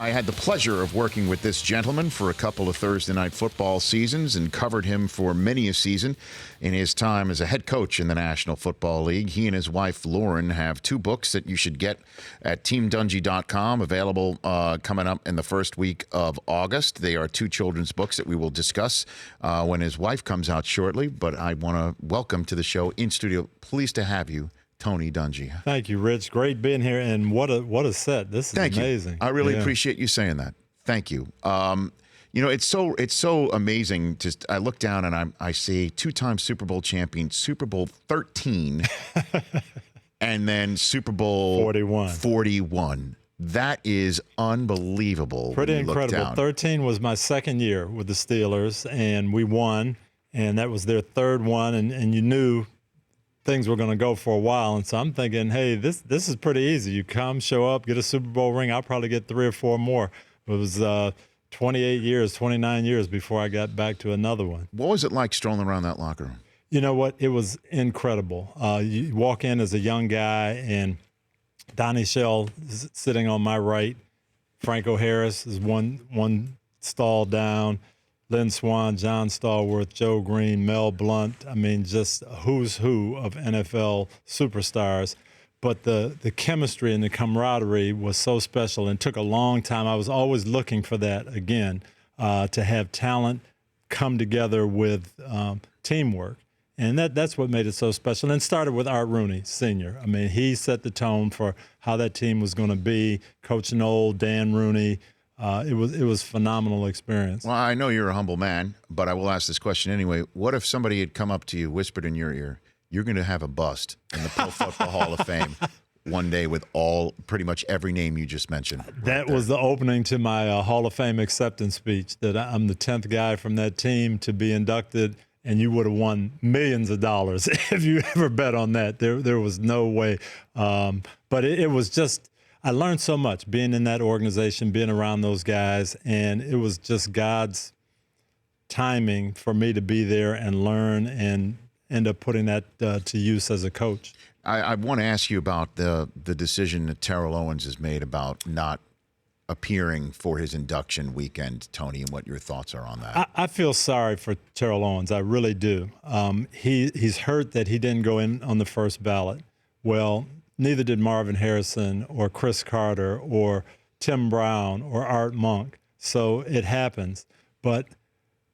I had the pleasure of working with this gentleman for a couple of Thursday night football seasons and covered him for many a season in his time as a head coach in the National Football League. He and his wife, Lauren, have two books that you should get at teamdungy.com, available coming up in the first week of August. They are two children's books that we will discuss when his wife comes out shortly. But I want to welcome to the show in studio. Pleased to have you, Tony Dungy. Thank you, Rich. Great being here, and what a set. This is amazing. I really appreciate you saying that. Thank you. It's so amazing. Just I look down and I see two-time Super Bowl champion, Super Bowl 13, and then Super Bowl 41. That is unbelievable. Pretty incredible. 13 was my second year with the Steelers, and we won, and that was their third one, and you knew things were going to go for a while. And so I'm thinking, hey, this is pretty easy. You come, show up, get a Super Bowl ring. I'll probably get 3 or 4 more. It was 29 years before I got back to another one. What was it like strolling around that locker room? You know what? It was incredible. You walk in as a young guy, and Donnie Shell is sitting on my right. Franco Harris is one stall down. Lynn Swann, John Stallworth, Joe Green, Mel Blount. I mean, just a who's who of NFL superstars. But the chemistry and the camaraderie was so special and took a long time. I was always looking for that again, to have talent come together with teamwork. And that's what made it so special. And it started with Art Rooney, Sr. I mean, he set the tone for how that team was going to be, coaching old Dan Rooney. It was a phenomenal experience. Well, I know you're a humble man, but I will ask this question anyway. What if somebody had come up to you, whispered in your ear, you're going to have a bust in the Pro Football Hall of Fame one day with pretty much every name you just mentioned? That was the opening to my Hall of Fame acceptance speech, that I'm the 10th guy from that team to be inducted, and you would have won millions of dollars if you ever bet on that. There was no way. But it was just, I learned so much being in that organization, being around those guys, and it was just God's timing for me to be there and learn and end up putting that to use as a coach. I want to ask you about the decision that Terrell Owens has made about not appearing for his induction weekend, Tony, and what your thoughts are on that. I feel sorry for Terrell Owens. I really do. He's hurt that he didn't go in on the first ballot. Well, neither did Marvin Harrison or Chris Carter or Tim Brown or Art Monk. So it happens. But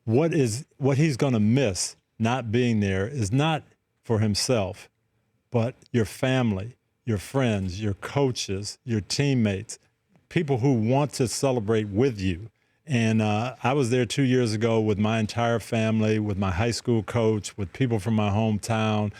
what he's going to miss not being there is not for himself, but your family, your friends, your coaches, your teammates, people who want to celebrate with you. And I was there 2 years ago with my entire family, with my high school coach, with people from my hometown,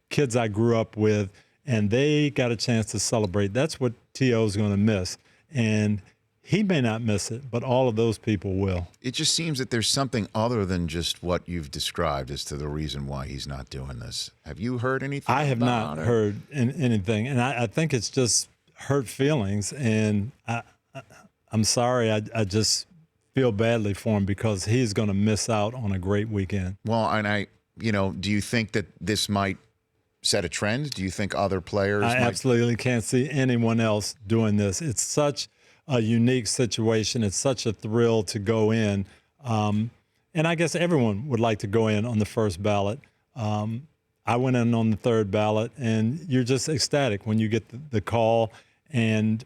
kids I grew up with, and they got a chance to celebrate. That's what T.O. is going to miss. And he may not miss it, but all of those people will. It just seems that there's something other than just what you've described as to the reason why he's not doing this. Have you heard anything? I have not heard anything. And I think it's just hurt feelings. And I'm sorry. I just feel badly for him because he's going to miss out on a great weekend. Well, and do you think that this might set a trend? Do you think other players absolutely can't see anyone else doing this. It's such a unique situation. It's such a thrill to go in. And I guess everyone would like to go in on the first ballot. I went in on the third ballot, and you're just ecstatic when you get the call. And,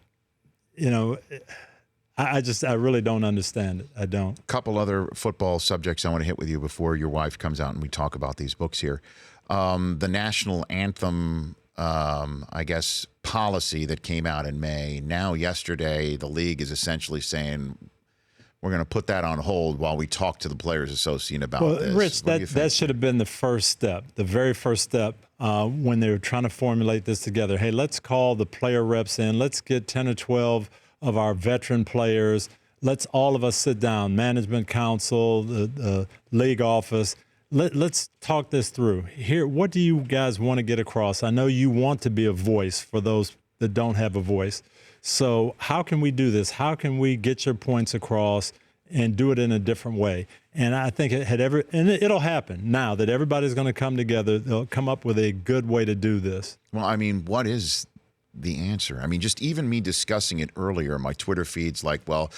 I really don't understand it. I don't. A couple other football subjects I want to hit with you before your wife comes out and we talk about these books here. The national anthem, policy that came out in May. Now, yesterday, the league is essentially saying we're going to put that on hold while we talk to the Players Association about this. Rich, that should have been the first step, the very first step when they were trying to formulate this together. Hey, let's call the player reps in. Let's get 10 or 12 of our veteran players. Let's all of us sit down, management council, the league office. Let's talk this through. Here, what do you guys want to get across? I know you want to be a voice for those that don't have a voice. So how can we do this? How can we get your points across and do it in a different way? And I think it'll happen now that everybody's going to come together. They'll come up with a good way to do this. Well, I mean, what is the answer. I mean, just even me discussing it earlier, my Twitter feed's like, well,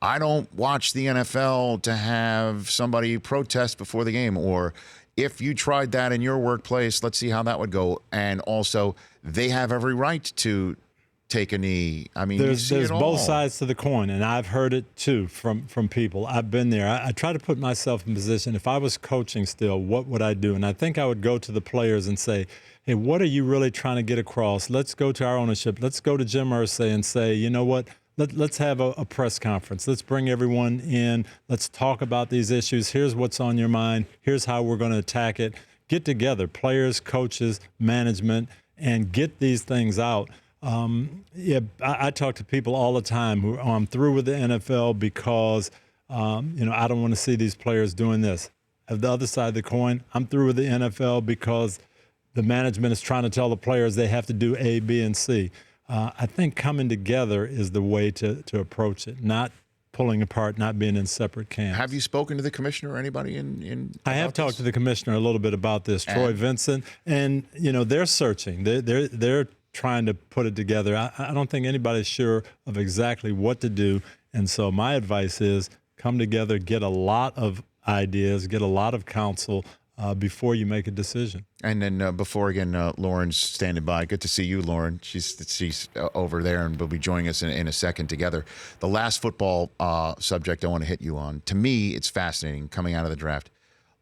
I don't watch the NFL to have somebody protest before the game, or if you tried that in your workplace, let's see how that would go. And also, they have every right to take a knee. I mean, there's both sides to the coin, and I've heard it too from people. I've been there. I try to put myself in position. If I was coaching still, what would I do? And I think I would go to the players and say, hey, what are you really trying to get across? Let's go to our ownership. Let's go to Jim Irsay and say, you know what? Let's have a press conference. Let's bring everyone in. Let's talk about these issues. Here's what's on your mind. Here's how we're going to attack it. Get together, players, coaches, management, and get these things out. I talk to people all the time who I'm through with the NFL because, I don't want to see these players doing this. At the other side of the coin, I'm through with the NFL because the management is trying to tell the players they have to do A, B, and C. I think coming together is the way to approach it, not pulling apart, not being in separate camps. Have you spoken to the commissioner or anybody in I have talked to the commissioner a little bit about this, Troy Vincent, and they're searching. They're trying to put it together. I don't think anybody's sure of exactly what to do, and so my advice is come together, get a lot of ideas, get a lot of counsel before you make a decision. And then before, again, Lauren's standing by. Good to see you, Lauren. She's over there and will be joining us in a second together. The last football subject I want to hit you on, to me, it's fascinating coming out of the draft.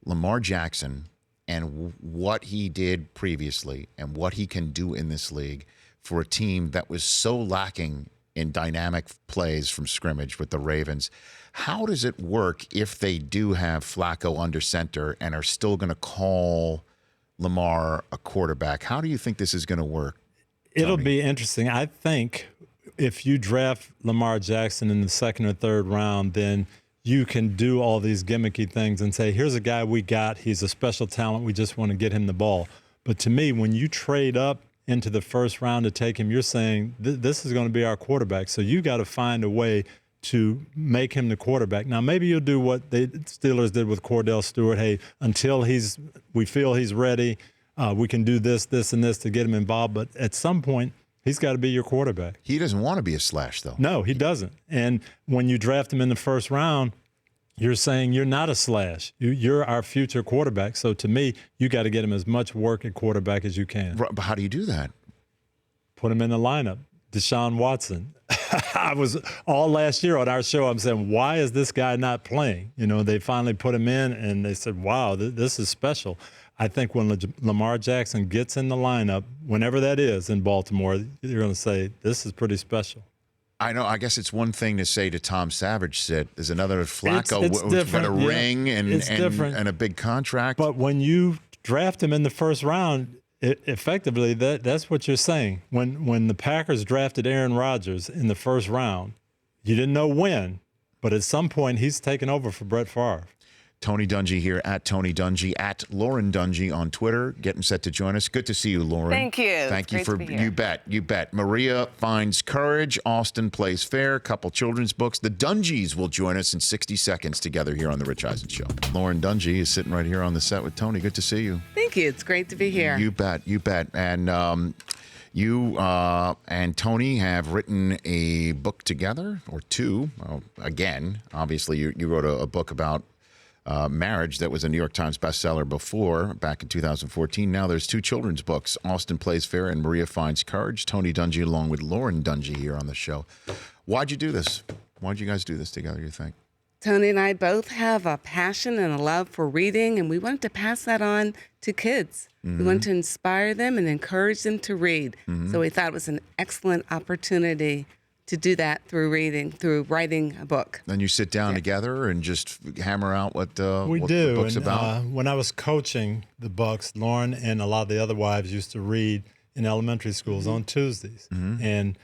Lamar Jackson and what he did previously and what he can do in this league for a team that was so lacking in dynamic plays from scrimmage with the Ravens. How does it work if they do have Flacco under center and are still going to call Lamar a quarterback? How do you think this is going to work, Tony? It'll be interesting. I think if you draft Lamar Jackson in the second or third round, then you can do all these gimmicky things and say, here's a guy we got. He's a special talent. We just want to get him the ball. But to me, when you trade up into the first round to take him, you're saying this is going to be our quarterback. So you got to find a way to make him the quarterback. Now, maybe you'll do what the Steelers did with Cordell Stewart. Hey, until we feel he's ready, we can do this, and this to get him involved. But at some point, he's got to be your quarterback. He doesn't want to be a slash, though. No, he doesn't. And when you draft him in the first round, you're saying you're not a slash. You're our future quarterback. So to me, you got to get him as much work at quarterback as you can. But how do you do that? Put him in the lineup. Deshaun Watson. I was all last year on our show, I'm saying, why is this guy not playing? They finally put him in, and they said, wow, this is special. I think when Lamar Jackson gets in the lineup, whenever that is in Baltimore, you're going to say, this is pretty special. I know. I guess it's one thing to say to Tom Savage, Sid. There's another Flacco who's got a ring and a big contract. But when you draft him in the first round, effectively, that's what you're saying. When the Packers drafted Aaron Rodgers in the first round, you didn't know when, but at some point he's taken over for Brett Favre. Tony Dungy here, at Tony Dungy, at Lauren Dungy on Twitter, getting set to join us. Good to see you, Lauren. Thank you. Thank you for you bet. Maria Finds Courage, Austin Plays Fair, a couple children's books. The Dungys will join us in 60 seconds together here on The Rich Eisen Show. Lauren Dungy is sitting right here on the set with Tony. Good to see you. Thank you. It's great to be here. You bet. And you and Tony have written a book together, or two. Well, again, obviously, you wrote a book about marriage that was a New York Times bestseller before, back in 2014. Now there's two children's books, Austin Plays Fair and Maria Finds Courage. Tony Dungy along with Lauren Dungy here on the show. Why'd you do this? Why'd you guys do this together, you think? Tony and I both have a passion and a love for reading, and we wanted to pass that on to kids. We wanted to inspire them and encourage them to read. So we thought it was an excellent opportunity to do that through reading, through writing a book. Then you sit down together and just hammer out what the book's and, about? When I was coaching the Bucks, Lauren and a lot of the other wives used to read in elementary schools on Tuesdays. And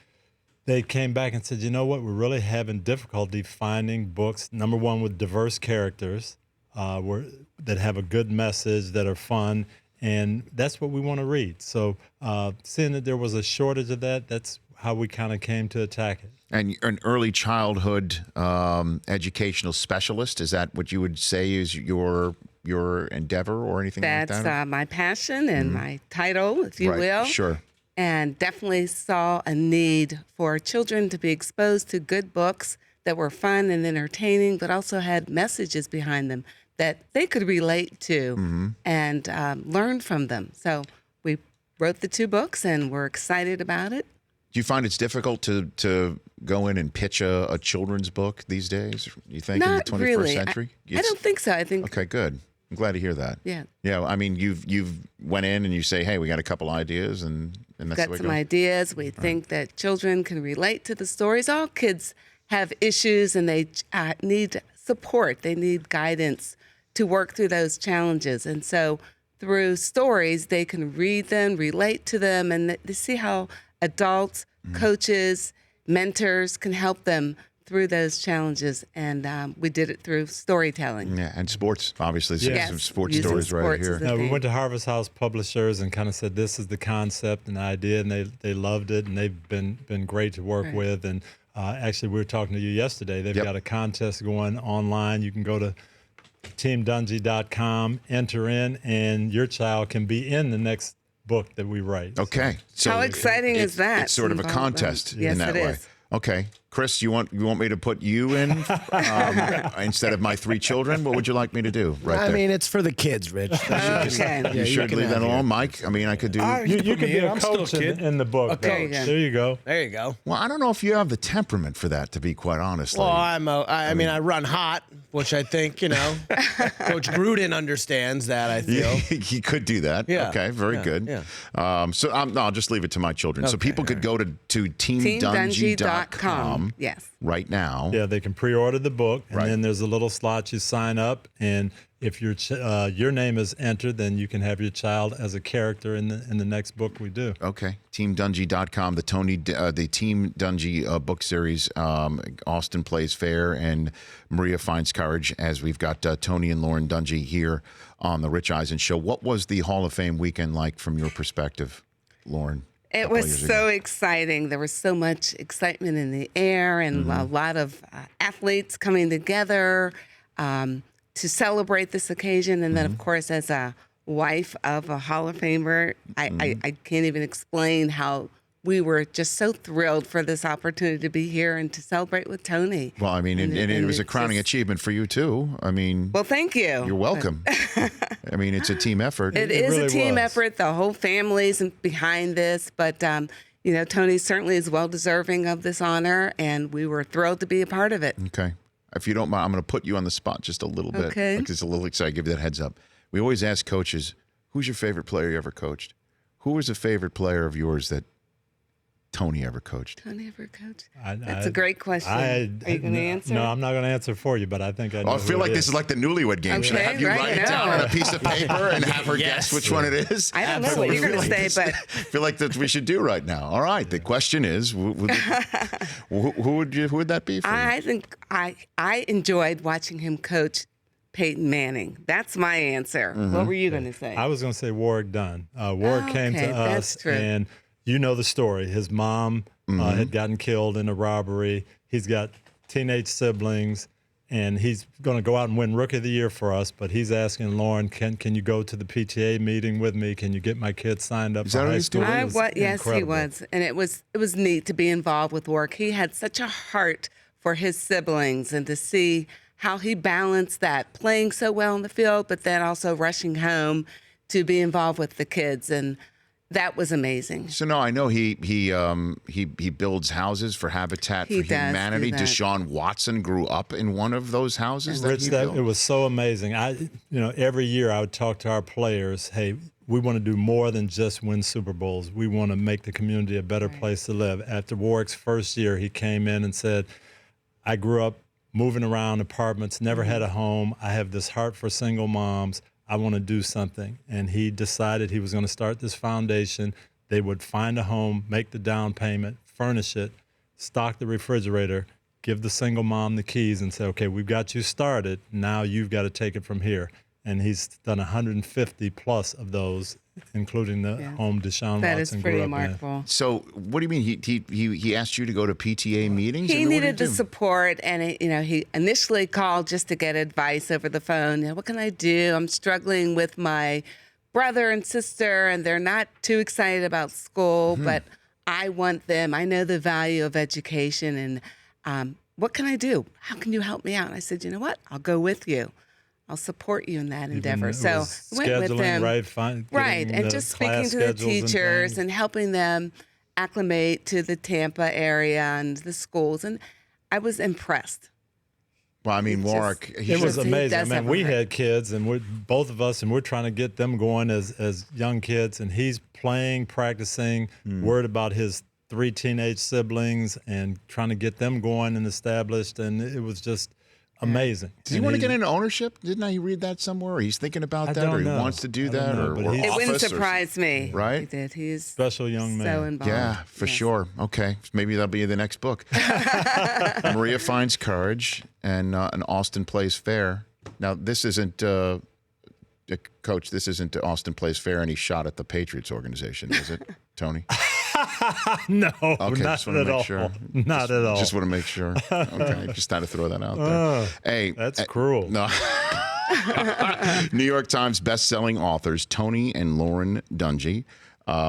they came back and said, you know what, we're really having difficulty finding books, number one, with diverse characters that have a good message, that are fun, and that's what we want to read. So seeing that there was a shortage of that, that's how we kind of came to attack it. And an early childhood educational specialist, is that what you would say is your endeavor or anything like that? That's my passion and my title, if you will. Sure. and definitely saw a need for children to be exposed to good books that were fun and entertaining, but also had messages behind them that they could relate to and learn from them. So we wrote the 2 books, and we're excited about it. Do you find it's difficult to go in and pitch a children's book these days, you think, in the 21st really. century? I don't think so. I think Okay, good. I'm glad to hear that. Yeah. Yeah, I mean, you've went in and you say, hey, we got a couple ideas, and that's got the way it some goes? ideas. We think that children can relate to the stories. All kids have issues, and they need support. They need guidance to work through those challenges. And so through stories, they can read them, relate to them, and they see how adults, coaches, mentors can help them through those challenges. And we did it through storytelling. Yeah, and sports, obviously. Yeah. Some sports Using stories right sports here. as a No, we theme. went to Harvest House Publishers and kind of said this is the concept and the idea, and they loved it, and they've been great to work with. And actually, we were talking to you yesterday. They've got a contest going online. You can go to teamdungy.com, enter in, and your child can be in the next book that we write. Okay. So How exciting is that? It's sort of a Involvement. contest Yes, in that it way. is. Okay. Chris, you want me to put you in instead of my 3 children? What would you like me to do right I there? mean, it's for the kids, Rich. Okay. you should can leave have that it. alone, Mike. I mean, I could do. You could be a I'm still a coach kid. in the book. Okay. though. There you go. There you go. Well, I don't know if you have the temperament for that, to be quite honest. Well, I mean, I run hot, which I think, Coach Gruden understands that, I feel. he could do that. Yeah. Okay, very good. Yeah. So I'll just leave it to my children. So Okay, people could go to TeamDungy.com. teamdungy.com Yes. right now. Yeah, they can pre-order the book, and Right. then there's a little slot you sign up, and if your name is entered, then you can have your child as a character in the next book we do. Okay, teamdungy.com, the Team Dungy book series. Austin plays fair, and Maria finds courage. As we've got Tony and Lauren Dungy here on the Rich Eisen Show. What was the Hall of Fame weekend like from your perspective, Lauren? It was so exciting. There was so much excitement in the air, and a lot of athletes coming together to celebrate this occasion. And then, of course, as a wife of a Hall of Famer, I can't even explain how we were just so thrilled for this opportunity to be here and to celebrate with Tony. Well, I mean, and it was a it's crowning just- achievement for you, too. I mean, Well, thank you. you're welcome. I mean, it's a team effort. It is really a team was. effort. The whole family's behind this, but Tony certainly is well deserving of this honor, and we were thrilled to be a part of it. Okay. If you don't mind, I'm going to put you on the spot just a little bit. Okay. Like, just a little excited. Give you that heads up. We always ask coaches, who's your favorite player you ever coached? Who was a favorite player of yours that Tony ever coached? Tony ever coach? I- That's I- a great question. Are you going to answer? No, I'm not going to answer for you, but I think I know Oh, I feel who like it this is like the newlywed game. Should I Okay, have you right write it down now. on a piece of paper and have her Yes. guess which one it is? I don't know what you're going to say, but I feel like that's what we should do right now. All right. The question is, who would that be for you? I think I enjoyed watching him coach Peyton Manning. That's my answer. What were you going to say? I was going to say Warwick Dunn. Warwick came okay, to that's us, true. and you know the story. His mom had gotten killed in a robbery. He's got teenage siblings, and he's going to go out and win Rookie of the Year for us. But he's asking Lauren, can you go to the PTA meeting with me? Can you get my kids signed up Is for that what high he's school? doing? It was Yes, he incredible. was, and it was neat to be involved with work. He had such a heart for his siblings, and to see how he balanced that, playing so well in the field, but then also rushing home to be involved with the kids, and that was amazing. So no, I know he builds houses for Habitat He for does do Humanity. that. Deshaun Watson grew up in one of those houses that Rich, he that built. it was so amazing. Every year I would talk to our players. Hey, we want to do more than just win Super Bowls. We want to make the community a better place to live. After Warwick's first year, he came in and said, "I grew up moving around apartments, never had a home. I have this heart for single moms. I want to do something." And he decided he was going to start this foundation. They would find a home, make the down payment, furnish it, stock the refrigerator, give the single mom the keys and say, okay, we've got you started. Now you've got to take it from here. And he's done 150 plus of those, including the Yeah. home Deshaun That Watson is pretty grew up in. remarkable. So what do you mean? He asked you to go to PTA meetings? He I mean, what did needed the do? support, and he initially called just to get advice over the phone. What can I do? I'm struggling with my brother and sister, and they're not too excited about school, but I want them. I know the value of education, and what can I do? How can you help me out? And I said, you know what? I'll go with you. I'll support you in that endeavor. So I went with them. Right, and just speaking to the teachers and helping them acclimate to the Tampa area and the schools, and I was impressed. Well, I mean, Warwick, it was amazing. I mean, we had kids, and both of us, and we're trying to get them going as young kids, and he's playing, practicing, worried about his 3 teenage siblings, and trying to get them going and established, and it was just amazing. Does he want to get into ownership? Didn't I read that somewhere? Or he's thinking about that, or he wants to do that, or it wouldn't surprise me. Right? He did. He's special young man. So involved. Yeah, for sure. Okay, maybe that'll be the next book. Maria finds courage, and Austin Plays Fair. Now, this isn't. Coach, this isn't Austin Plays Fair any shot at the Patriots organization, is it, Tony? No, okay, not at all. Sure. Not at all. Just want to make sure. Okay, just had to throw that out there. Hey, that's cruel. No. New York Times best-selling authors Tony and Lauren Dungy.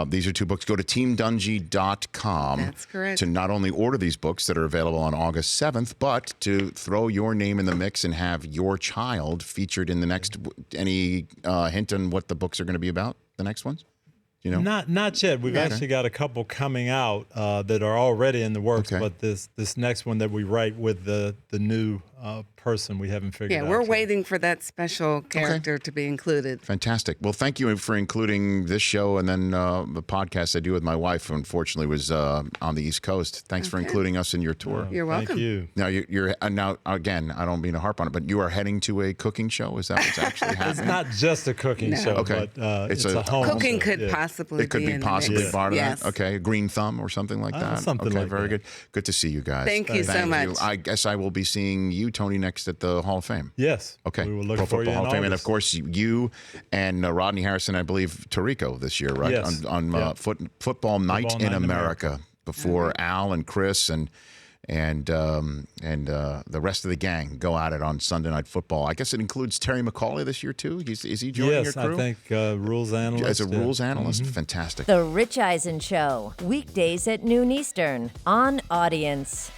These are 2 books. Go to teamdungy.com. That's correct. To not only order these books that are available on August 7th, but to throw your name in the mix and have your child featured in the next. Any hint on what the books are going to be about? The next ones? You know? Not yet. We've actually got a couple coming out that are already in the works, but this next one that we write with the new person we haven't figured out. Yeah, we're waiting for that special character to be included. Fantastic. Well, thank you for including this show, and then the podcast I do with my wife, who unfortunately was on the East Coast. Thanks for including us in your tour. You're welcome. Thank you. Now, you're now, again, I don't mean to harp on it, but you are heading to a cooking show? Is that what's actually happening? It's not just a cooking show, but it's a home. Cooking could possibly It could be in possibly the part of yes. that. Okay, a green thumb or something like that. Something like very that. good. Good to see you guys. Thank you so much. I guess I will be seeing you, Tony, next at the Hall of Fame. Yes. Okay. We will look Pro for Football you Hall in of Fame, and of August. course you and Rodney Harrison, I believe, Tarico this year, right? Yes. On Football Night in America before Al and Chris and the rest of the gang go at it on Sunday Night Football. I guess it includes Terry McCauley this year too. Is he joining your crew? Yes, I think rules analyst. As a rules analyst, fantastic. The Rich Eisen Show, weekdays at noon Eastern on Audience.